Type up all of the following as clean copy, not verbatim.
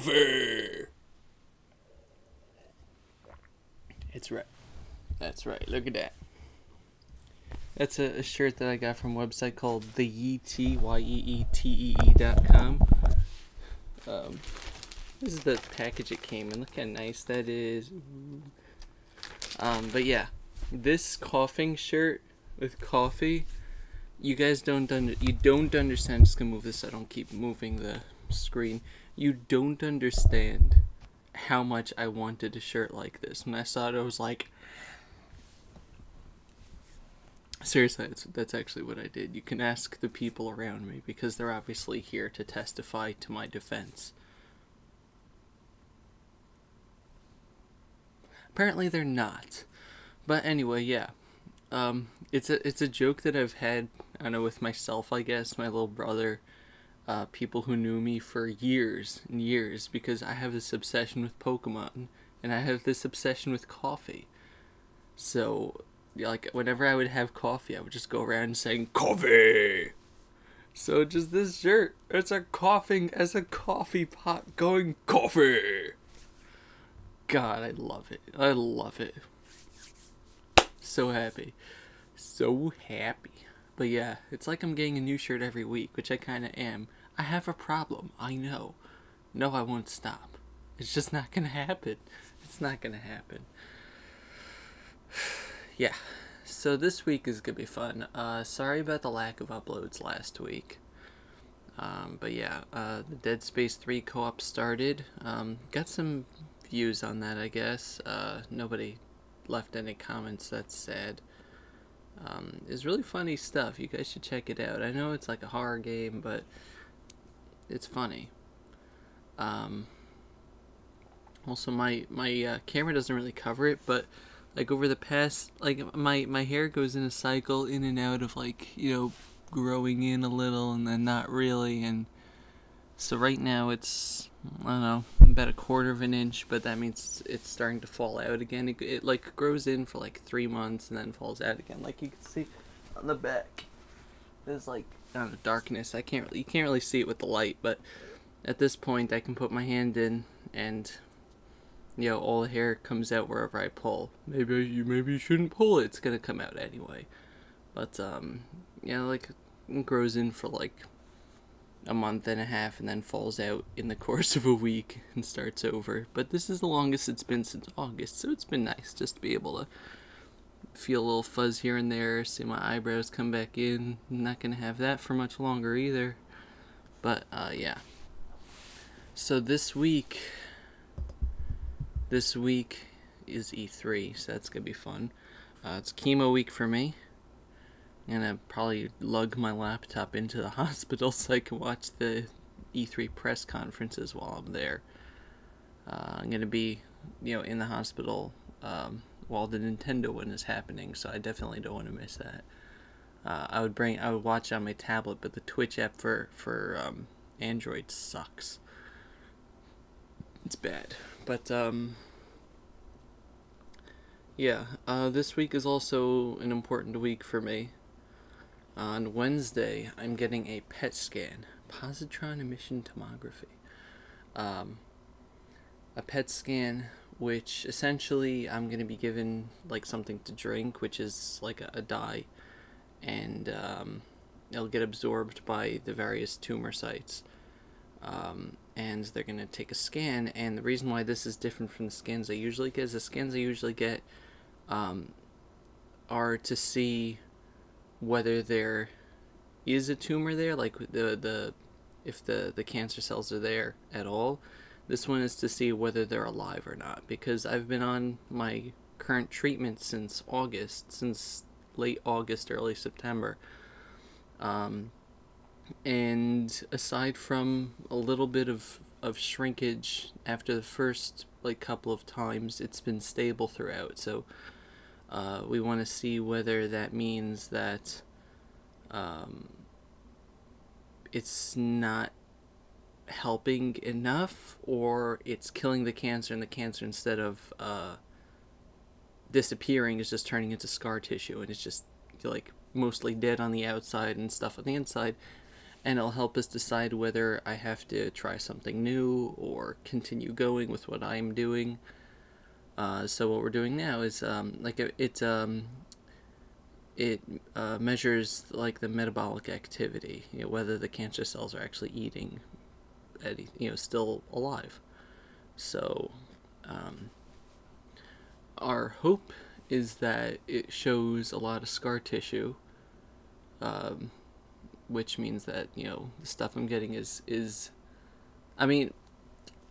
coffee. It's right. That's right. Look at that. That's a shirt that I got from a website called theyeetee.com. This is the package it came in. Look how nice that is. But yeah, this coughing shirt with coffee, you guys don't understand. I'm just gonna move this so I don't keep moving the screen. You don't understand how much I wanted a shirt like this. When I saw it, I was like, seriously, that's actually what I did. You can ask the people around me because they're obviously here to testify to my defense. Apparently they're not. But anyway, yeah. It's a joke that I've had, I don't know, with myself, I guess, my little brother, people who knew me for years and years, because I have this obsession with Pokemon, and I have this obsession with coffee. So, like, whenever I would have coffee, I would just go around saying, coffee! So just this shirt, it's a coughing as a coffee pot going, coffee! God, I love it. I love it. So happy. So happy. But yeah, it's like I'm getting a new shirt every week, which I kind of am. I have a problem. I know. No, I won't stop. It's just not going to happen. It's not going to happen. Yeah. So this week is going to be fun. Sorry about the lack of uploads last week. But yeah, the Dead Space 3 co-op started. Got some views on that, I guess. Nobody left any comments. That's sad. It's really funny stuff. You guys should check it out. I know it's like a horror game, but it's funny. Also, my camera doesn't really cover it, but like over the past, like my hair goes in a cycle in and out of, like, you know, growing in a little and then not really, and so right now it's, I don't know, about a quarter of an inch, but that means it's starting to fall out again. It like grows in for like 3 months and then falls out again. Like you can see on the back, there's like, I don't know, darkness. You can't really see it with the light, but at this point I can put my hand in and, you know, all the hair comes out wherever I pull. Maybe you shouldn't pull it. It's gonna come out anyway. But yeah, like it grows in for like a month and a half and then falls out in the course of a week and starts over. But this is the longest it's been since August, so it's been nice just to be able to feel a little fuzz here and there, see my eyebrows come back in. I'm not gonna have that for much longer either. But yeah. So this week is E3, so that's gonna be fun. It's chemo week for me. I'm gonna probably lug my laptop into the hospital so I can watch the E3 press conferences while I'm there. I'm gonna be, you know, in the hospital while the Nintendo one is happening, so I definitely don't want to miss that. I would watch on my tablet, but the Twitch app for Android sucks. It's bad, but yeah. This week is also an important week for me. On Wednesday, I'm getting a PET scan, positron emission tomography. A PET scan, which essentially I'm going to be given like something to drink, which is like a dye, and it'll get absorbed by the various tumor sites. And they're going to take a scan, and the reason why this is different from the scans I usually get is the scans I usually get are to see whether there is a tumor there, like if the cancer cells are there at all. This one is to see whether they're alive or not, because I've been on my current treatment since late August, early September. And aside from a little bit of shrinkage after the first like couple of times, it's been stable throughout. So we want to see whether that means that it's not helping enough, or it's killing the cancer, and the cancer, instead of disappearing, is just turning into scar tissue, and it's just like mostly dead on the outside and stuff on the inside. and it'll help us decide whether I have to try something new or continue going with what I'm doing. So what we're doing now is it measures like the metabolic activity, whether the cancer cells are actually eating, still alive. So our hope is that it shows a lot of scar tissue, um, which means that the stuff I'm getting is I mean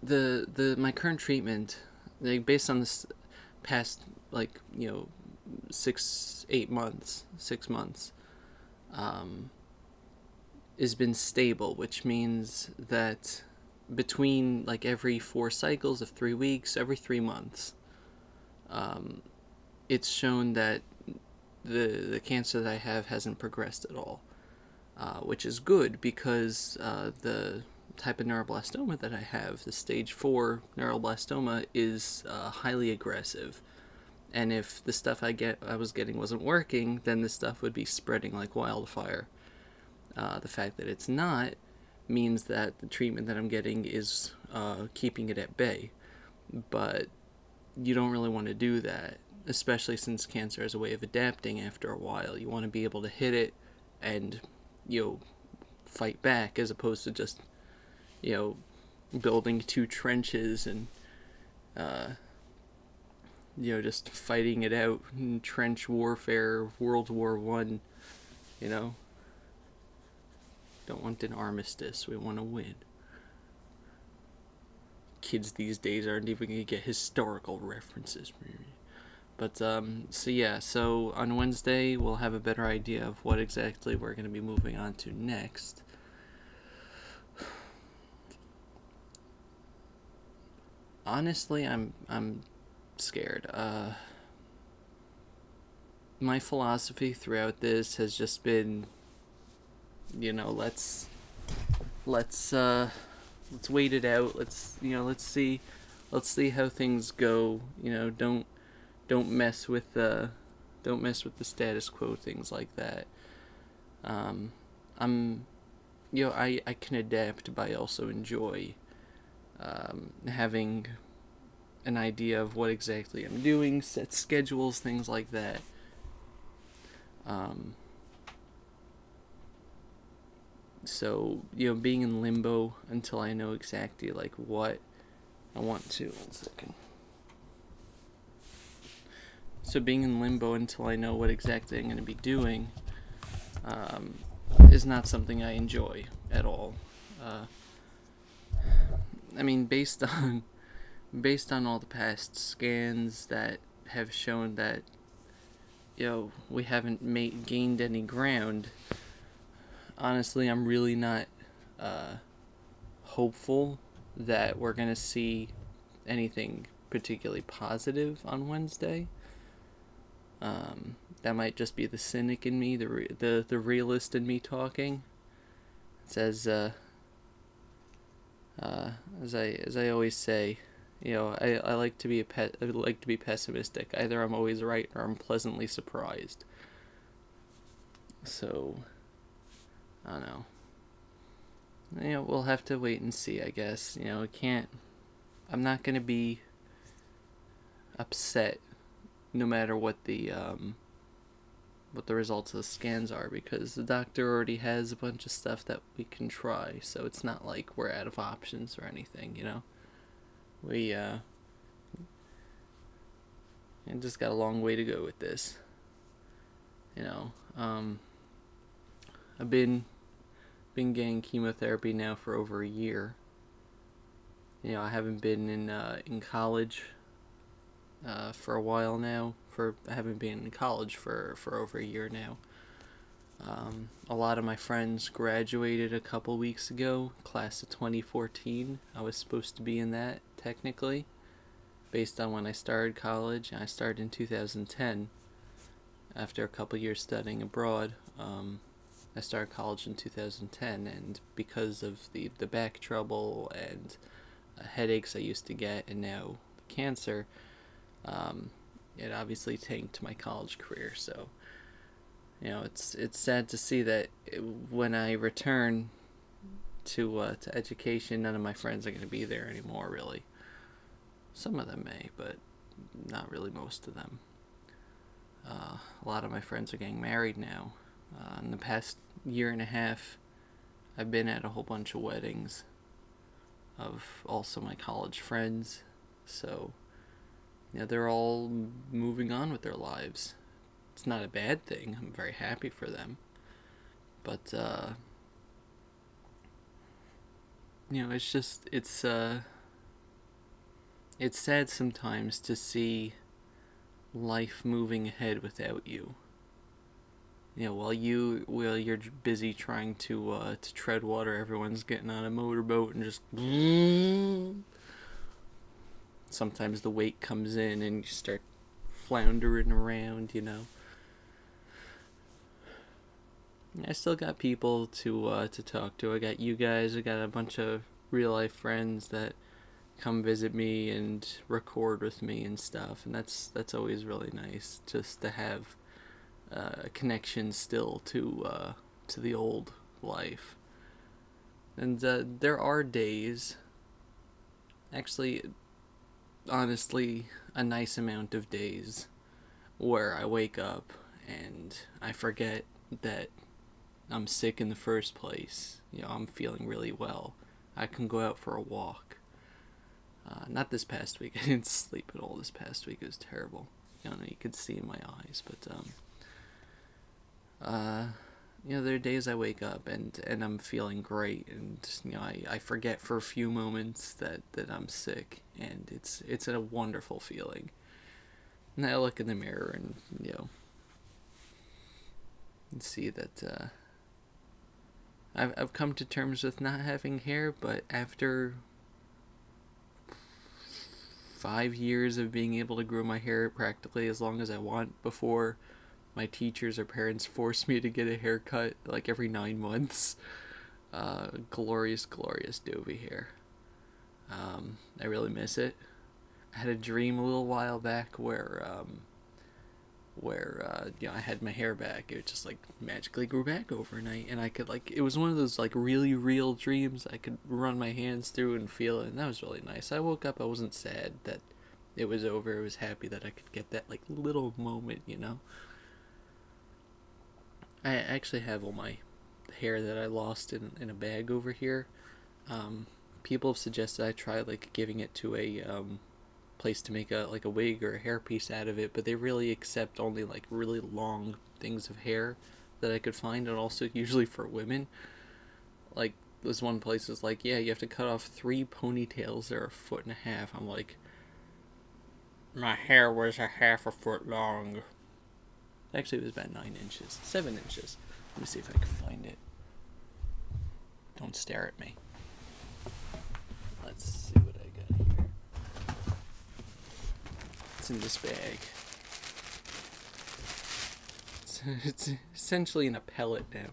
the my current treatment, like based on this past, like 6 months, um, has been stable, which means that between like every 4 cycles of 3 weeks, every 3 months, um, it's shown that the cancer that I have hasn't progressed at all, which is good because the type of neuroblastoma that I have, the stage 4 neuroblastoma, is highly aggressive. And if the stuff I was getting wasn't working, then the stuff would be spreading like wildfire. The fact that it's not means that the treatment that I'm getting is keeping it at bay. But you don't really want to do that, especially since cancer has a way of adapting after a while. You want to be able to hit it and, fight back, as opposed to just, building 2 trenches and, just fighting it out in trench warfare, World War I, Don't want an armistice, we want to win. Kids these days aren't even going to get historical references. But, so on Wednesday, we'll have a better idea of what exactly we're going to be moving on to next. Honestly, I'm scared. My philosophy throughout this has just been, let's wait it out. Let's see how things go. Don't mess with the status quo, things like that. I can adapt, but I also enjoy having an idea of what exactly I'm doing, set schedules, things like that. So, being in limbo until I know exactly like what I want to. 1 second. So being in limbo until I know what exactly I'm going to be doing is not something I enjoy at all. Based on all the past scans that have shown that we haven't gained any ground. Honestly, I'm really not hopeful that we're gonna see anything particularly positive on Wednesday. That might just be the cynic in me, the realist in me talking. It says, as I always say, I like to be pessimistic. Either I'm always right or I'm pleasantly surprised. So, I don't know. We'll have to wait and see, I guess. I'm not gonna be upset no matter what the results of the scans are, because the doctor already has a bunch of stuff that we can try, so it's not like we're out of options or anything, We just got a long way to go with this. I've been getting chemotherapy now for over a year. I haven't been in college for a while now. I haven't been in college for over a year now. A lot of my friends graduated a couple weeks ago, class of 2014. I was supposed to be in that, technically, based on when I started college. I started in 2010, after a couple years studying abroad. I started college in 2010, and because of the back trouble and headaches I used to get, and now cancer, it obviously tanked my college career. So, it's sad to see that when I return, to education, none of my friends are going to be there anymore, really. Some of them may, but not really most of them. A lot of my friends are getting married now. In the past year and a half, I've been at a whole bunch of weddings of also my college friends. So, yeah, they're all moving on with their lives. It's not a bad thing. I'm very happy for them. But, it's just, it's sad sometimes to see life moving ahead without you. While you're busy trying to tread water, everyone's getting on a motorboat and just. Sometimes the wake comes in and you start floundering around. I still got people to talk to. I got you guys. I got a bunch of real life friends that come visit me and record with me and stuff, and that's always really nice, just to have a connection still to the old life. And there are days, actually, honestly, a nice amount of days, where I wake up and I forget that I'm sick in the first place. I'm feeling really well. I can go out for a walk. Not this past week. I didn't sleep at all this past week. It was terrible. You could see in my eyes. But, there are days I wake up and I'm feeling great. And, I forget for a few moments that I'm sick. And it's a wonderful feeling. And I look in the mirror and, and see that, I've come to terms with not having hair, but after 5 years of being able to grow my hair practically as long as I want before my teachers or parents forced me to get a haircut like every 9 months. Glorious Dovey hair. I really miss it. I had a dream a little while back where I had my hair back. It just like magically grew back overnight, and I could it was one of those like really real dreams. I could run my hands through and feel it, and that was really nice. I woke up, I wasn't sad that it was over. I was happy that I could get that like little moment. I actually have all my hair that I lost in a bag over here. People have suggested I try like giving it to a place to make a wig or a hairpiece out of it, but they really accept only like really long things of hair that I could find, and also usually for women. Like this one place is like, yeah, you have to cut off 3 ponytails that are 1.5 feet. I'm like, my hair was a half a foot long. Actually, it was about 9 inches, 7 inches. Let me see if I can find it. Don't stare at me. Let's see what I got here. It's in this bag. It's essentially in a pellet now.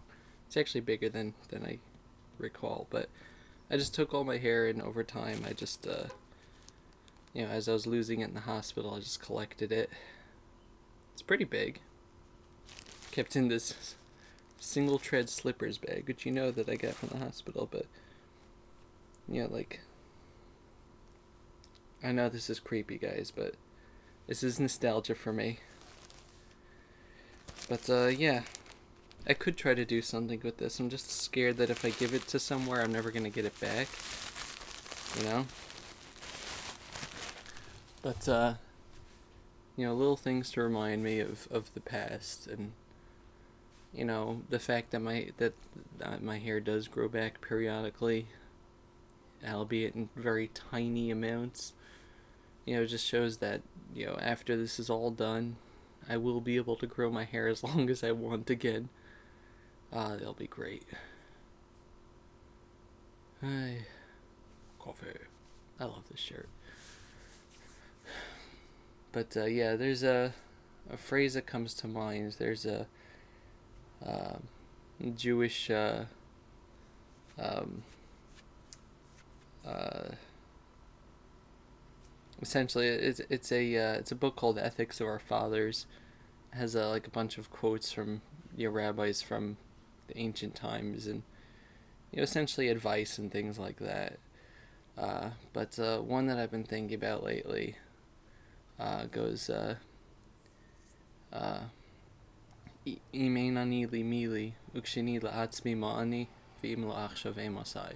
It's actually bigger than I recall, but I just took all my hair, and over time I just, as I was losing it in the hospital, I just collected it. It's pretty big. Kept in this single tread slippers bag, which that I got from the hospital, but I know this is creepy, guys, but this is nostalgia for me. But yeah, I could try to do something with this. I'm just scared that if I give it to somewhere, I'm never gonna get it back. But little things to remind me of the past, and the fact that my hair does grow back periodically, albeit in very tiny amounts. It just shows that after this is all done, I will be able to grow my hair as long as I want again. They'll be great. Coffee. I love this shirt. But yeah, there's a phrase that comes to mind. There's a Jewish essentially it's a book called Ethics of Our Fathers. It has a bunch of quotes from rabbis from the ancient times, and essentially advice and things like that. But one that I've been thinking about lately goes Imein ani li mili ukshini la atzmi ma'ani v'im la achshavei masai.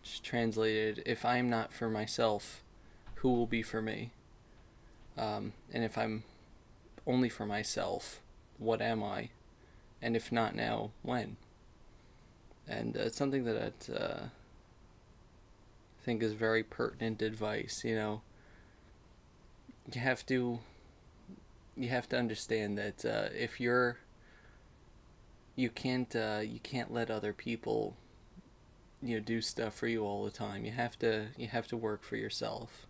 Just translated, if I'm not for myself, who will be for me? And if I'm only for myself, what am I? And if not now, when? And it's something that I think is very pertinent advice. You have to understand that if you can't let other people do stuff for you all the time. You have to work for yourself.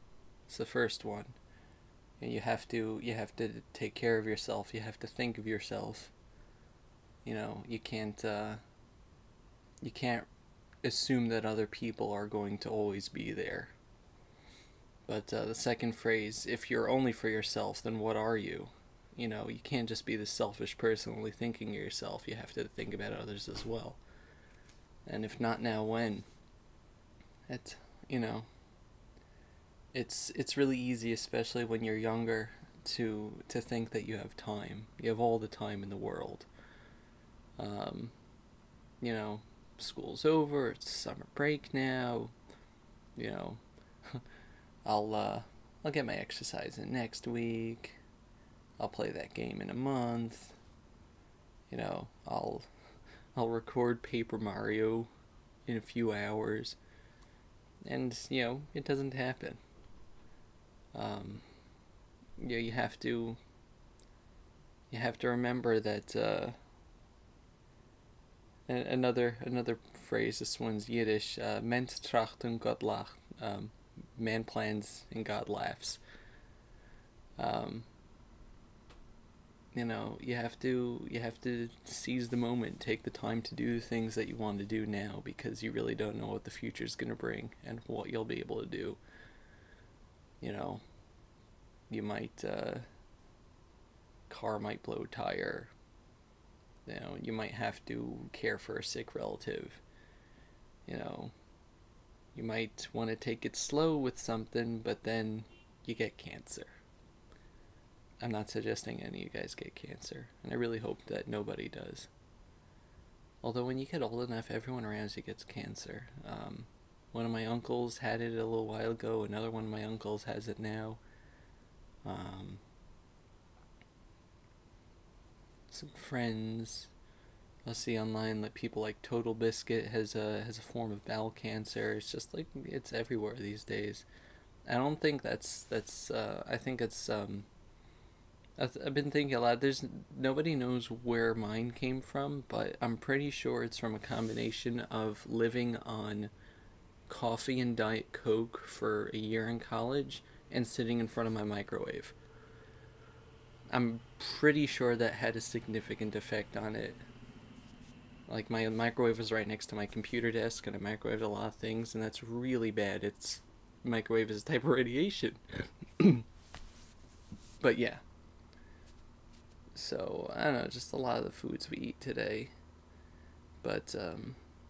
It's the first one. And you have to take care of yourself. You have to think of yourself. You can't assume that other people are going to always be there. But the second phrase, if you're only for yourself, then what are you? You can't just be the selfish person only thinking of yourself. You have to think about others as well. And if not now, when? It's really easy, especially when you're younger, to think that you have time. You have all the time in the world. School's over. It's summer break now. I'll get my exercise in next week. I'll play that game in a month. I'll record Paper Mario in a few hours. And, it doesn't happen. You have to remember that another phrase, this one's Yiddish, Mens tracht und Gott lacht. Man plans and God laughs. You have to seize the moment, take the time to do the things that you want to do now, because you really don't know what the future's going to bring and what you'll be able to do. You might car might blow a tire. You might have to care for a sick relative. You might want to take it slow with something, but then you get cancer. I'm not suggesting any of you guys get cancer, and I really hope that nobody does. Although when you get old enough, everyone around you gets cancer. One of my uncles had it a little while ago, another one of my uncles has it now. Some friends I'll see online that people like Total Biscuit has a form of bowel cancer. It's just like, it's everywhere these days. I don't think that's I think it's I've been thinking a lot. Nobody knows where mine came from, but I'm pretty sure it's from a combination of living on coffee and Diet Coke for a year in college and sitting in front of my microwave. I'm pretty sure that had a significant effect on it. Like, my microwave was right next to my computer desk, and I microwaved a lot of things, and that's really bad. Microwave is a type of radiation. But yeah. So, I don't know, just a lot of the foods we eat today. But,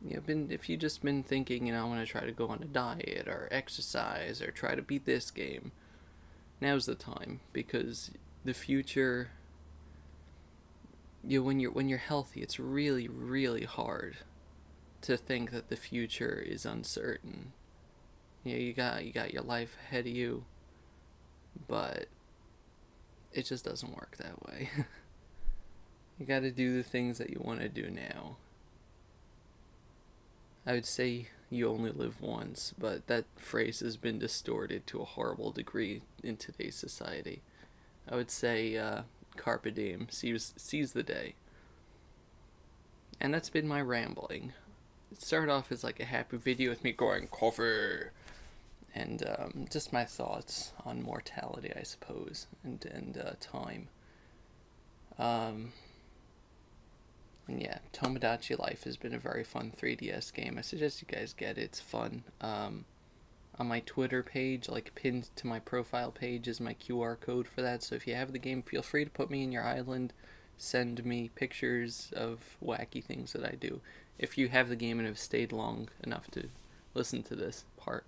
if you've just been thinking, I want to try to go on a diet, or exercise, or try to beat this game, now's the time, because the future, when you're healthy, it's really, really hard to think that the future is uncertain. You got your life ahead of you, but it just doesn't work that way. You got to do the things that you want to do now. I would say you only live once, but that phrase has been distorted to a horrible degree in today's society. I would say carpe diem, seize the day. And that's been my rambling. It started off as like a happy video with me going coffee, and just my thoughts on mortality, I suppose, and time. And yeah, Tomodachi Life has been a very fun 3DS game. I suggest you guys get it. It's fun. On my Twitter page, like pinned to my profile page, is my QR code for that. So if you have the game, feel free to put me in your island. Send me pictures of wacky things that I do. if you have the game and have stayed long enough to listen to this part.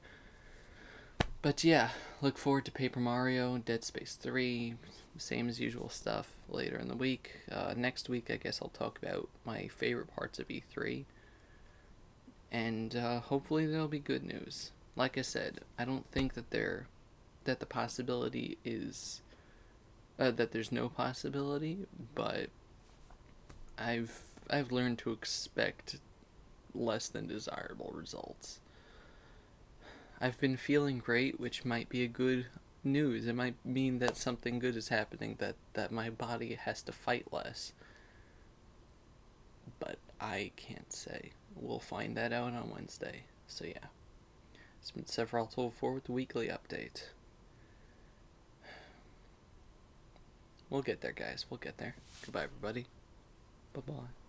But yeah, look forward to Paper Mario, Dead Space 3, same as usual stuff later in the week. Next week, I guess I'll talk about my favorite parts of E3. And hopefully there'll be good news. Like I said, I don't think that the possibility is that there's no possibility, but I've learned to expect less than desirable results. I've been feeling great, which might be a good news. It might mean that something good is happening, that my body has to fight less. But I can't say. We'll find that out on Wednesday. So yeah. It's been Sephiroth 4 with the weekly update. We'll get there, guys. We'll get there. Goodbye, everybody. Bye-bye.